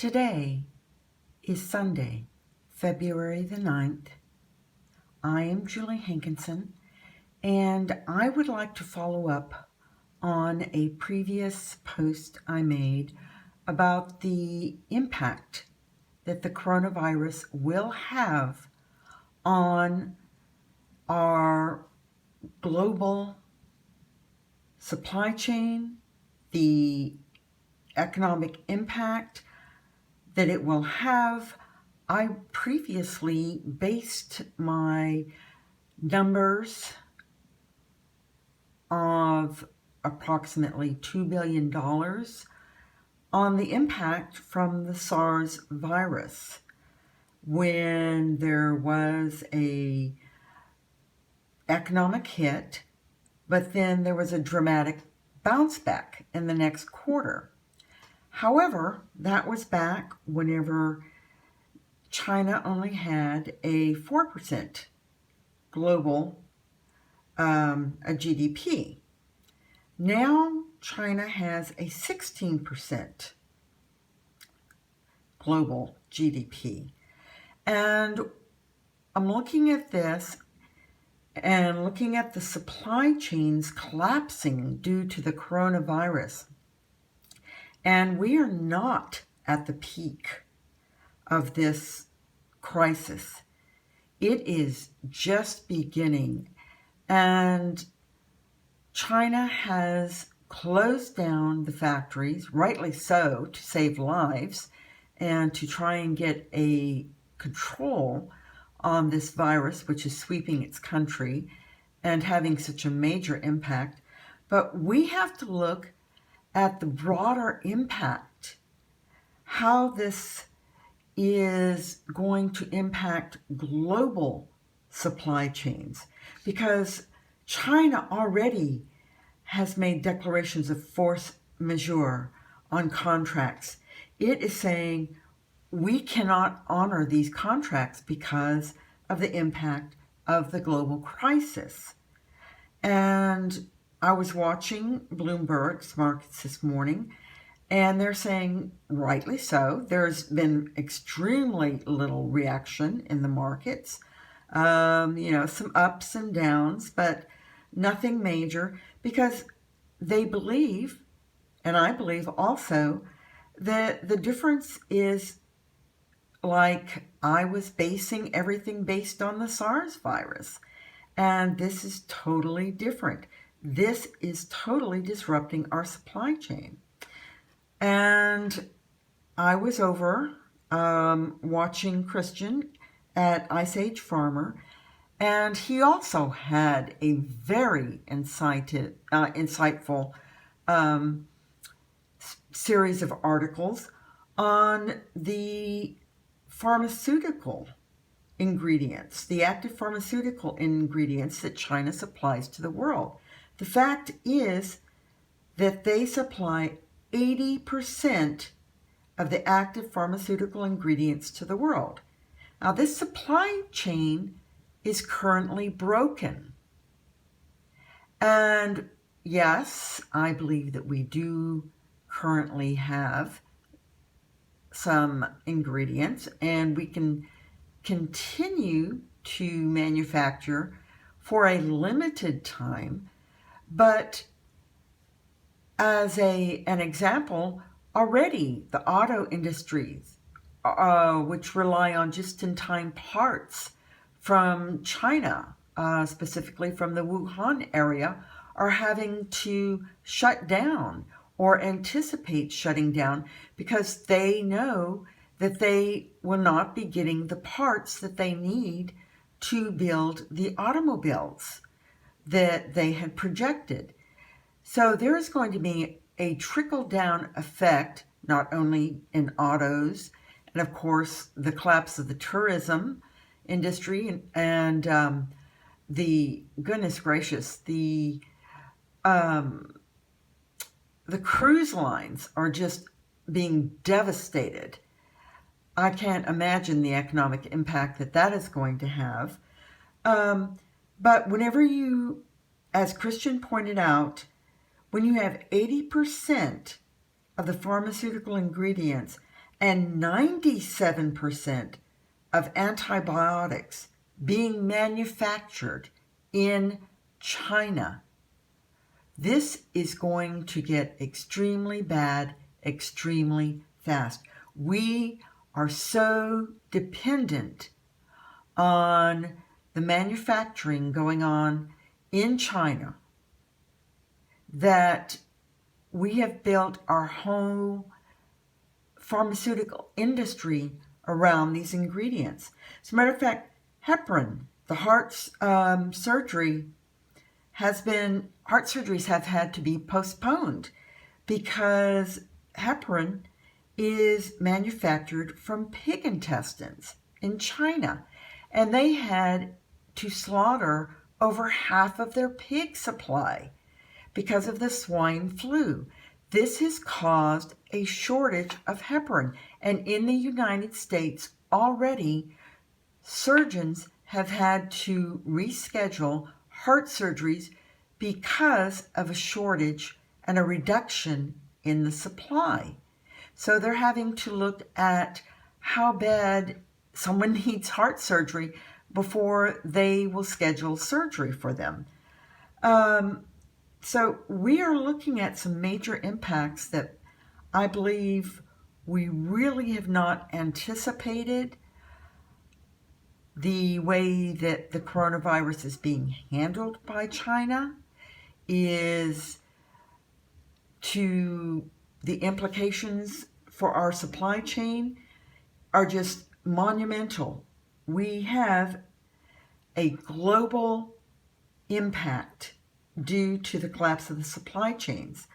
Today is Sunday, February the 9th. I am Julie Hankinson, and I would like to follow up on a previous post I made about the impact that the coronavirus will have on our global supply chain, the economic impact that it will have. I previously based my numbers of approximately $2 billion on the impact from the SARS virus when there was a economic hit, but then there was a dramatic bounce back in the next quarter. However, that was back whenever China only had a 4% global GDP. Now China has a 16% global GDP. And I'm looking at this and looking at the supply chains collapsing due to the coronavirus. And we are not at the peak of this crisis. It is just beginning. And China has closed down the factories, rightly so, to save lives and to try and get a control on this virus, which is sweeping its country and having such a major impact. But we have to look at the broader impact, how this is going to impact global supply chains, because China already has made declarations of force majeure on contracts. It is saying we cannot honor these contracts because of the impact of the global crisis. And I was watching Bloomberg's markets this morning, and they're saying, rightly so, there's been extremely little reaction in the markets. Some ups and downs, but nothing major, because they believe, and I believe also, that the difference is, like I was basing everything based on the SARS virus, and this is totally different. This is totally disrupting our supply chain. And I was over watching Christian at Ice Age Farmer, and he also had a very insightful series of articles on the pharmaceutical ingredients, the active pharmaceutical ingredients that China supplies to the world. The fact is that they supply 80% of the active pharmaceutical ingredients to the world. Now, this supply chain is currently broken. And yes, I believe that we do currently have some ingredients, and we can continue to manufacture for a limited time. But as an example, already the auto industries, which rely on just-in-time parts from China, specifically from the Wuhan area, are having to shut down or anticipate shutting down because they know that they will not be getting the parts that they need to build the automobiles that they had projected. So there is going to be a trickle-down effect, not only in autos, and of course the collapse of the tourism industry, and the goodness gracious, the cruise lines are just being devastated. I can't imagine the economic impact that is going to have. But whenever you, as Christian pointed out, when you have 80% of the pharmaceutical ingredients and 97% of antibiotics being manufactured in China. This is going to get extremely bad, extremely fast. We are so dependent on the manufacturing going on in China that we have built our whole pharmaceutical industry around these ingredients. As a matter of fact, heparin, the heart surgeries have had to be postponed because heparin is manufactured from pig intestines in China, and they had to slaughter over half of their pig supply because of the swine flu. This has caused a shortage of heparin, and in the United States already, surgeons have had to reschedule heart surgeries because of a shortage and a reduction in the supply. So they're having to look at how bad someone needs heart surgery before they will schedule surgery for them. So we are looking at some major impacts that I believe we really have not anticipated. The way that the coronavirus is being handled by China is to the implications for our supply chain are just monumental. We have a global impact due to the collapse of the supply chains.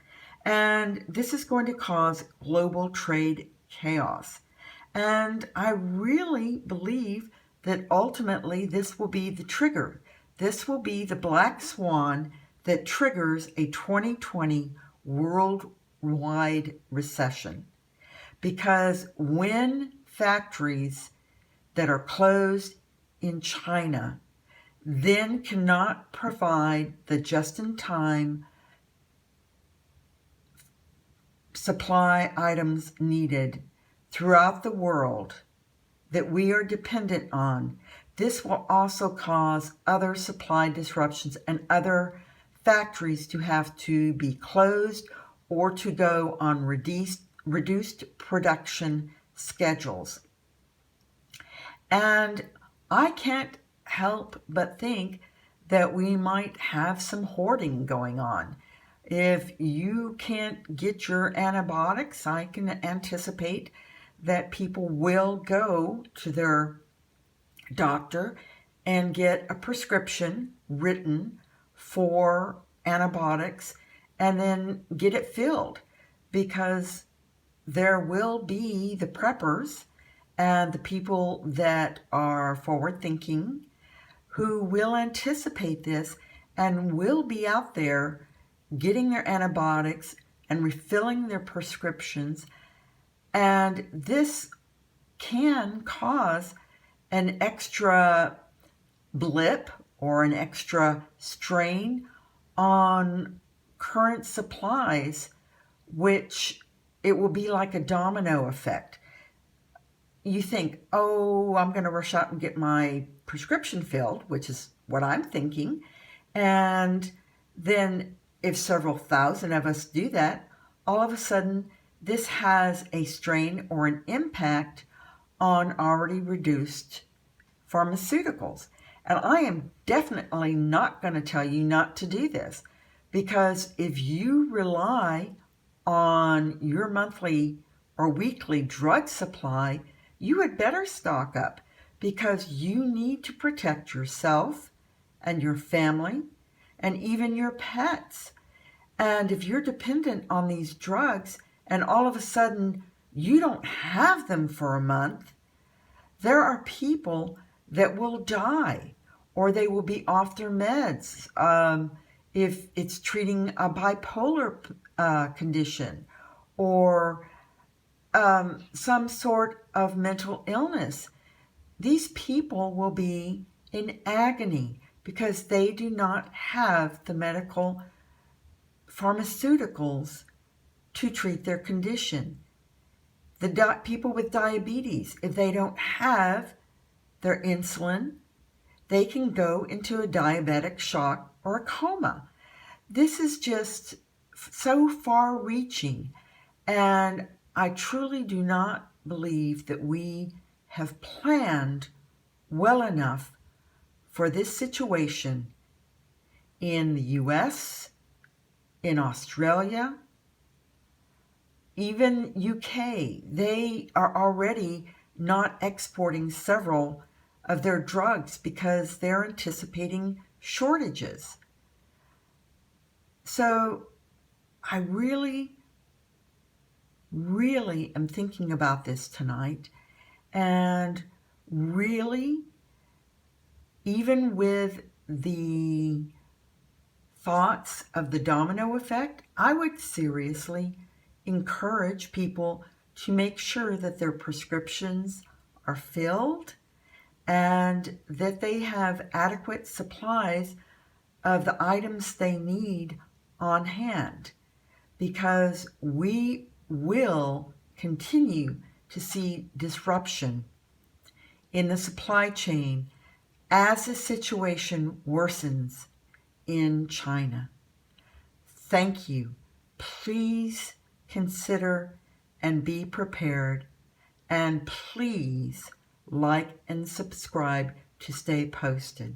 And this is going to cause global trade chaos. And I really believe that ultimately this will be the trigger. This will be the black swan that triggers a 2020 worldwide recession. Because when factories that are closed in China then cannot provide the just-in-time supply items needed throughout the world that we are dependent on, this will also cause other supply disruptions and other factories to have to be closed or to go on reduced production schedules. And I can't help but think that we might have some hoarding going on. If you can't get your antibiotics, I can anticipate that people will go to their doctor and get a prescription written for antibiotics and then get it filled, because there will be the preppers and the people that are forward thinking who will anticipate this and will be out there getting their antibiotics and refilling their prescriptions. And this can cause an extra blip or an extra strain on current supplies, which it will be like a domino effect. You think, oh, I'm going to rush out and get my prescription filled, which is what I'm thinking. And then if several thousand of us do that, all of a sudden this has a strain or an impact on already reduced pharmaceuticals. And I am definitely not going to tell you not to do this, because if you rely on your monthly or weekly drug supply, you had better stock up, because you need to protect yourself and your family and even your pets. And if you're dependent on these drugs and all of a sudden you don't have them for a month, there are people that will die or they will be off their meds. If it's treating a bipolar condition or some sort of mental illness, these people will be in agony because they do not have the medical pharmaceuticals to treat their condition. People with diabetes, if they don't have their insulin, they can go into a diabetic shock or a coma. This is just so far-reaching, and I truly do not believe that we have planned well enough for this situation in the US, in Australia, even UK. They are already not exporting several of their drugs because they're anticipating shortages. So I really am thinking about this tonight, and really, even with the thoughts of the domino effect, I would seriously encourage people to make sure that their prescriptions are filled and that they have adequate supplies of the items they need on hand, because we will continue to see disruption in the supply chain as the situation worsens in China. Thank you. Please consider and be prepared, and please like and subscribe to stay posted.